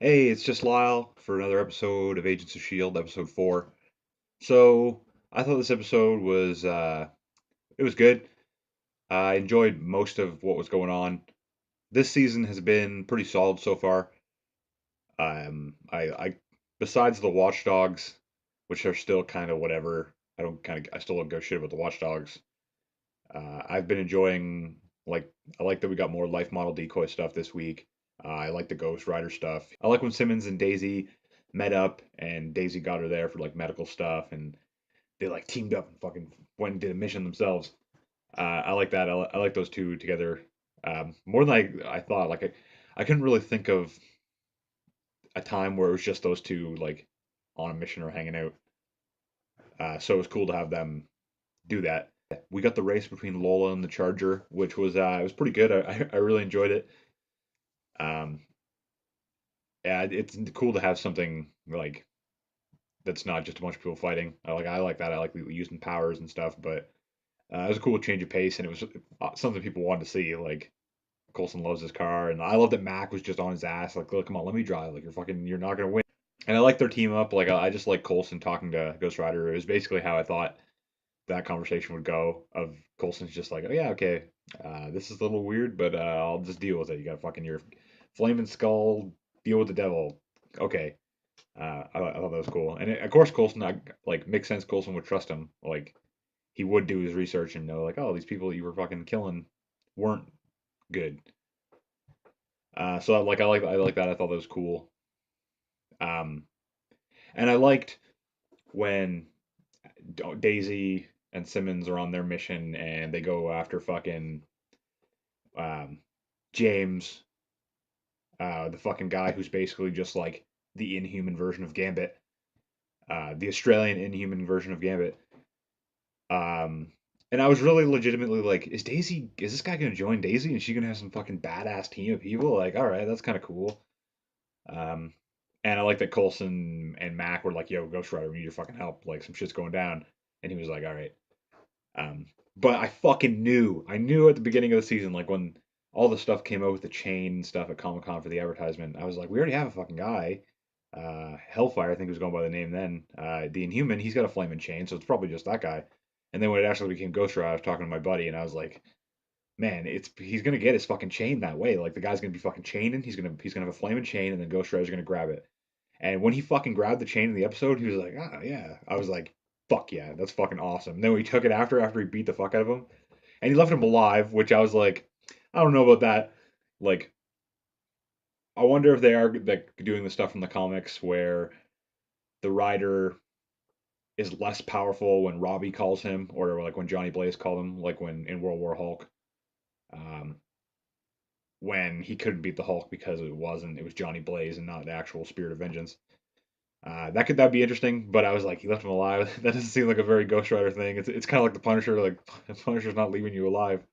Hey, it's just Lyle for another episode of Agents of Shield, episode 4. So, I thought this episode was it was good. I enjoyed most of what was going on. This season has been pretty solid so far. I besides the watchdogs, which are still kind of whatever. I still don't go shit about the watchdogs. I've been enjoying like I like that we got more life model decoy stuff this week. I like the Ghost Rider stuff. I like when Simmons and Daisy met up and Daisy got her there for like medical stuff and they like teamed up and fucking went and did a mission themselves. I like that. I like those two together more than I thought. I couldn't really think of a time where it was just those two like on a mission or hanging out. So it was cool to have them do that. We got the race between Lola and the Charger, which was it was pretty good. I really enjoyed it. Um, yeah, it's cool to have something like that's not just a bunch of people fighting. I like that. I like using powers and stuff, but it was a cool change of pace, and it was something people wanted to see. Like Coulson loves his car, and I love that Mac was just on his ass. Like, look, come on, let me drive. Like, you're not gonna win. And I like their team up. I just like Coulson talking to Ghost Rider. It was basically how I thought that conversation would go. Of Coulson's just like, oh yeah, okay, this is a little weird, but I'll just deal with it. You got fucking your flaming skull, deal with the devil. Okay, I thought that was cool, and of course Coulson, like makes sense. Coulson would trust him. Like he would do his research and know, like, oh, these people that you were fucking killing weren't good. So I like that. I thought that was cool. Um, and I liked when Daisy and Simmons are on their mission and they go after fucking um, James, the fucking guy who's basically just like the inhuman version of Gambit, the Australian inhuman version of Gambit. Um, and I was really legitimately like, is this guy gonna join Daisy? And she gonna have some fucking badass team of people? Like, all right, that's kind of cool. Um, and I like that Coulson and Mac were like, yo, Ghost Rider, we need your fucking help. Like, some shit's going down. And he was like, all right. Um, but I fucking knew. I knew at the beginning of the season, like when all the stuff came out with the chain stuff at Comic Con for the advertisement, I was like, we already have a fucking guy. Hellfire, I think was going by the name then. The Inhuman, he's got a flaming chain, so it's probably just that guy. And then when it actually became Ghost Rider, I was talking to my buddy, and I was like, man, it's he's gonna get his fucking chain that way. Like the guy's gonna be fucking chaining. He's gonna have a flaming chain, and then Ghost Rider's gonna grab it. And when he fucking grabbed the chain in the episode, he was like, ah, yeah. I was like, fuck yeah, that's fucking awesome. And then when he took it after he beat the fuck out of him, and he left him alive, which I was like, I don't know about that. Like, I wonder if they are like doing the stuff from the comics where the Rider is less powerful when Robbie calls him, or like when Johnny Blaze called him, like when in World War Hulk, um, when he couldn't beat the Hulk because it was Johnny Blaze and not the actual Spirit of Vengeance. That'd be interesting, but I was like, he left him alive. That doesn't seem like a very Ghost Rider thing. It's kind of like the Punisher. Like the Punisher's not leaving you alive.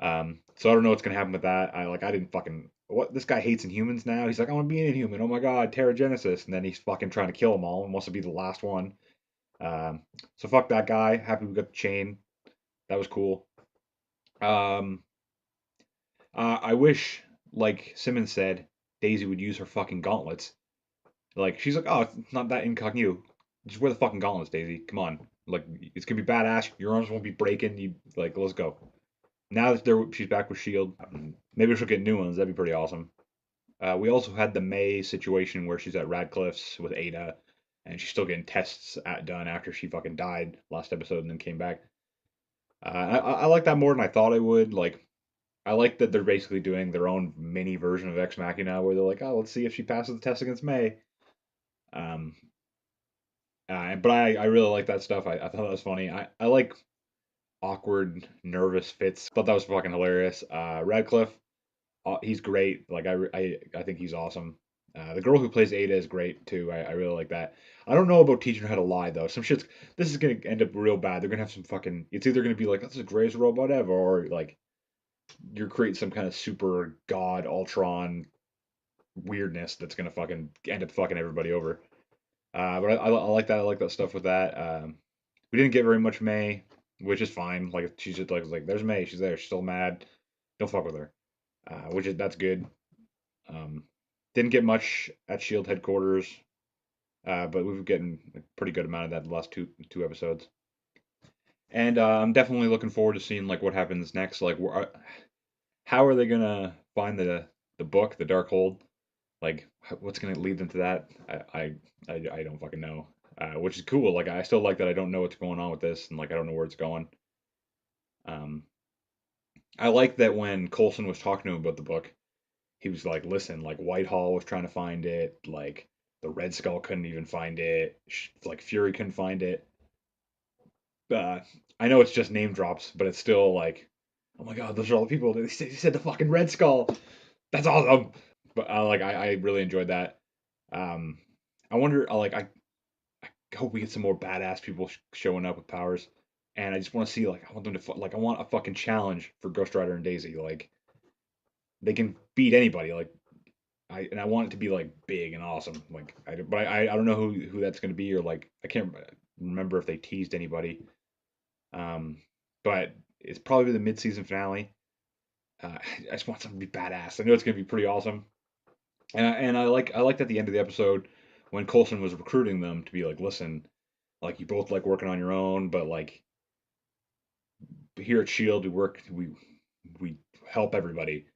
So I don't know what's gonna happen with that. I didn't fucking what this guy hates Inhumans now. He's like, I want to be an Inhuman. Oh my god, Terrigenesis, and then he's fucking trying to kill them all and wants to be the last one. Um, so fuck that guy. Happy we got the chain. That was cool. Um, I wish, like Simmons said, Daisy would use her fucking gauntlets. Like she's like, oh, it's not that incognito. Just wear the fucking gauntlets, Daisy. Come on. Like it's gonna be badass. Your arms won't be breaking. You like, let's go. Now that she's back with Shield, maybe she'll get new ones. That'd be pretty awesome. We also had the May situation where she's at Radcliffe's with Ada, and she's still getting tests done after she fucking died last episode and then came back. I like that more than I thought I would. Like I like that they're basically doing their own mini version of Ex Machina, where they're like, oh, let's see if she passes the test against May. Um, but I really like that stuff. I thought that was funny. I like awkward, nervous fits. Thought that was fucking hilarious. Radcliffe, he's great. I think he's awesome. The girl who plays Ada is great too. I really like that. I don't know about teaching her how to lie though. Some shit's this is gonna end up real bad. They're gonna have some fucking. It's either gonna be like that's the greatest robot ever, or like you're creating some kind of super god Ultron weirdness that's gonna fucking end up fucking everybody over. But I like that. I like that stuff with that. We didn't get very much May, which is fine. Like she's just like there's May. She's there. She's still mad. Don't fuck with her. Which is that's good. Um, Didn't get much at Shield headquarters, but we've getting a pretty good amount of that in the last two episodes. And I'm definitely looking forward to seeing like what happens next. Like, how are they gonna find the book, the Dark Hold? Like, what's gonna lead them to that? I don't fucking know. Which is cool. Like, I still like that I don't know what's going on with this, and like I don't know where it's going. Um, I like that when Coulson was talking to him about the book, he was like, "Listen, like Whitehall was trying to find it, like the Red Skull couldn't even find it, like Fury couldn't find it." Uh, I know it's just name drops, but it's still like, oh my god, those are all the people. He said the fucking Red Skull. That's awesome. But I really enjoyed that. Um, I wonder, I hope we get some more badass people showing up with powers. And I just want to see, like, I want them to, like, I want a fucking challenge for Ghost Rider and Daisy. Like, they can beat anybody. Like, I want it to be like big and awesome. Like, I don't know who that's gonna be, or like, I can't remember if they teased anybody. Um, but it's probably the mid-season finale. I just want something to be badass. I know it's gonna be pretty awesome. And I liked at the end of the episode when Coulson was recruiting them to be like, listen, like you both like working on your own, but like here at Shield we help everybody,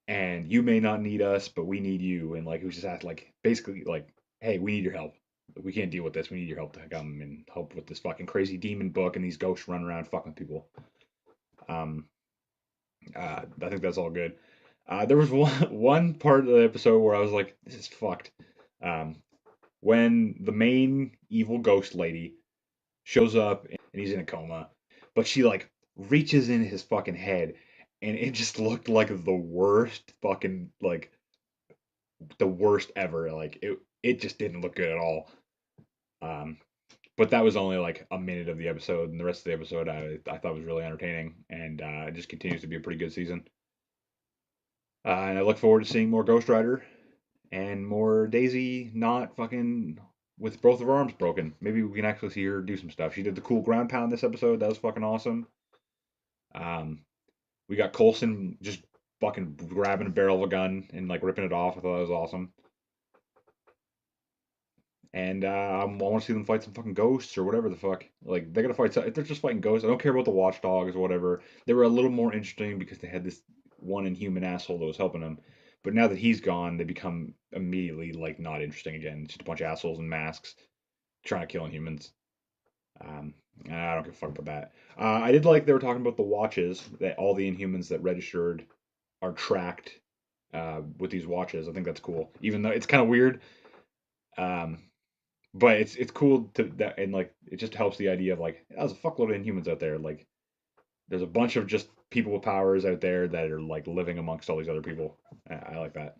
and you may not need us, but we need you. And like he was just asked like basically like, hey, we need your help. We can't deal with this. We need your help to come and help with this fucking crazy demon book and these ghosts running around fucking people. Um, I think that's all good. There was one part of the episode where I was like, this is fucked. Um, when the main evil ghost lady shows up and he's in a coma, but she like reaches in his fucking head, and it just looked like the worst fucking like the worst ever. Like it just didn't look good at all. Um, but that was only like a minute of the episode, and the rest of the episode I thought was really entertaining, and it just continues to be a pretty good season. And I look forward to seeing more Ghost Rider and more Daisy not fucking with both of her arms broken. Maybe we can actually see her do some stuff. She did the cool ground pound this episode. That was fucking awesome. Um, we got Coulson just fucking grabbing a barrel of a gun and like ripping it off. I thought that was awesome. And I want to see them fight some fucking ghosts or whatever the fuck. Like they're gonna fight. If they're just fighting ghosts, I don't care about the watchdogs or whatever. They were a little more interesting because they had this one inhuman asshole that was helping them. But now that he's gone, they become immediately like not interesting again. It's just a bunch of assholes in masks trying to kill Inhumans. Um, I don't give a fuck about that. I did like they were talking about the watches that all the Inhumans that registered are tracked with these watches. I think that's cool, even though it's kind of weird. Um, but it's cool to that, and like it just helps the idea of like there's a fuckload of Inhumans out there. Like there's a bunch of just people with powers out there that are like living amongst all these other people. I like that.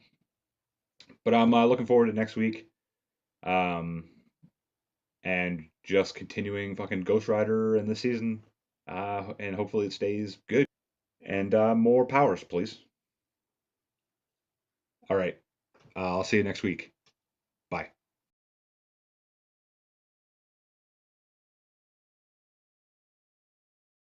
But I'm looking forward to next week. Um, and just continuing fucking Ghost Rider in this season. And hopefully it stays good. And more powers, please. All right. I'll see you next week.